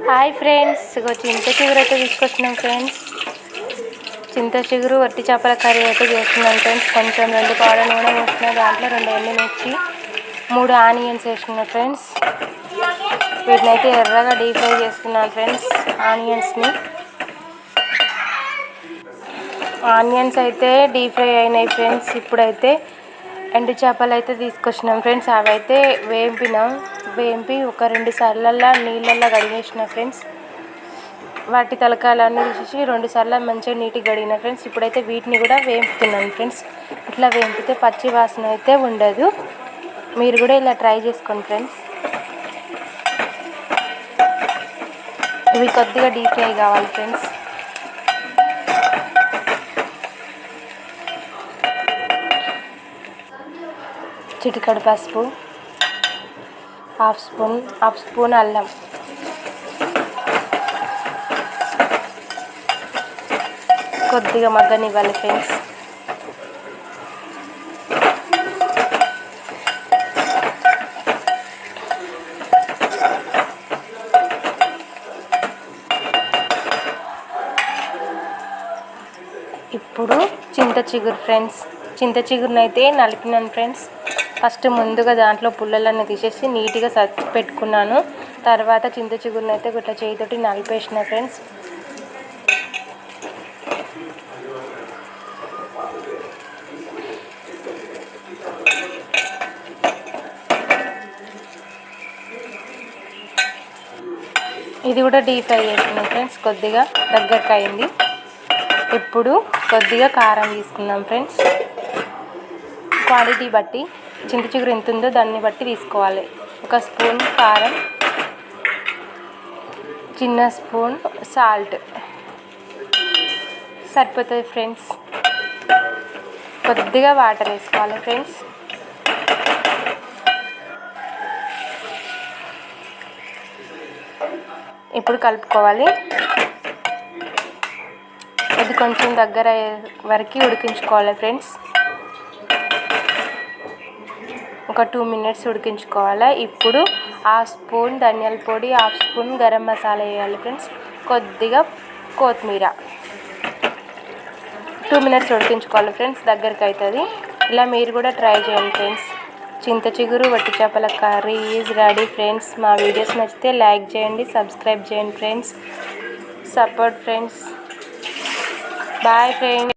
Hi friends, ఇగో చింత చిగురు అయితే తీసుకొచ్చినాం ఫ్రెండ్స్. చింత చిగురు వట్టి చేపల కర్రీ అయితే చేస్తున్నాం ఫ్రెండ్స్. కొంచెం 2 పావుల నూనె వేసిన, దాంట్లో 2 ఎండుమిర్చి 3 ఆనియన్స్ వేసిన ఫ్రెండ్స్. వీటిని అయితే ఎర్రగా డీప్ ఫ్రై చేస్తున్నాను ఫ్రెండ్స్. ఆనియన్స్ అయితే డీప్ ఫ్రై అయినాయి ఫ్రెండ్స్. ఇప్పుడైతే ఎండు చేపలు అయితే తీసుకొచ్చినాం ఫ్రెండ్స్. అవి అయితే వేంపి ఒక 2 సార్లల్లో నీళ్ళల్లో కడిగేసిన ఫ్రెండ్స్. వాటి తలకాయలన్నీ తీసేసి 2 సార్లు మంచిగా నీట్గా కడిగిన ఫ్రెండ్స్. ఇప్పుడైతే వీటిని కూడా వేపుతున్నాను ఫ్రెండ్స్. ఇట్లా వేంపితే పచ్చి వాసన అయితే ఉండదు. మీరు కూడా ఇలా ట్రై చేసుకోండి ఫ్రెండ్స్. ఇవి కొద్దిగా డీప్ ఫ్రై కావాలి ఫ్రెండ్స్. చిటికెడు పసుపు, హాఫ్ స్పూన్ అల్లం, కొద్దిగా మగ్గనివ్వాలి ఫ్రెండ్స్. ఇప్పుడు చింత చిగురు ఫ్రెండ్స్. చింత చిగురుని అయితే నలిపినాను ఫ్రెండ్స్. ఫస్ట్ ముందుగా దాంట్లో పుల్లలన్నీ తీసేసి నీట్గా సర్ది పెట్టుకున్నాను. తర్వాత చింత చిగురుని అయితే ఇట్లా చేయితోటి నలిపేసిన ఫ్రెండ్స్. ఇది కూడా డీప్ ఫ్రై చేస్తున్నాం ఫ్రెండ్స్. కొద్దిగా దగ్గరకు అయింది. ఇప్పుడు కొద్దిగా కారం తీసుకుందాం ఫ్రెండ్స్. క్వాంటిటీ బట్టి చింత చిగురు ఎంత ఉందో దాన్ని బట్టి తీసుకోవాలి. 1 స్పూన్ కారం, చిన్న స్పూన్ సాల్ట్ సరిపోతుంది ఫ్రెండ్స్. కొద్దిగా వాటర్ వేసుకోవాలి ఫ్రెండ్స్. ఇప్పుడు కలుపుకోవాలి. ఇది కొంచెం దగ్గర అయ్యే వరకు ఉడికించుకోవాలి ఫ్రెండ్స్. ఒక 2 మినిట్స్ ఉడికించుకోవాలి. ఇప్పుడు 1/2 స్పూన్ ధనియాల పొడి, 1/2 స్పూన్ గరం మసాలా వేయాలి ఫ్రెండ్స్. కొద్దిగా కొత్తిమీర. 2 మినిట్స్ ఉడికించుకోవాలి ఫ్రెండ్స్. దగ్గరికి అవుతుంది. ఇలా మీరు కూడా ట్రై చేయండి ఫ్రెండ్స్. చింత చిగురు వట్టి చేపల కర్రీ ఈజ్ రెడీ ఫ్రెండ్స్. మా వీడియోస్ నచ్చితే లైక్ చేయండి, సబ్స్క్రైబ్ చేయండి friends. Support friends. Bye friends.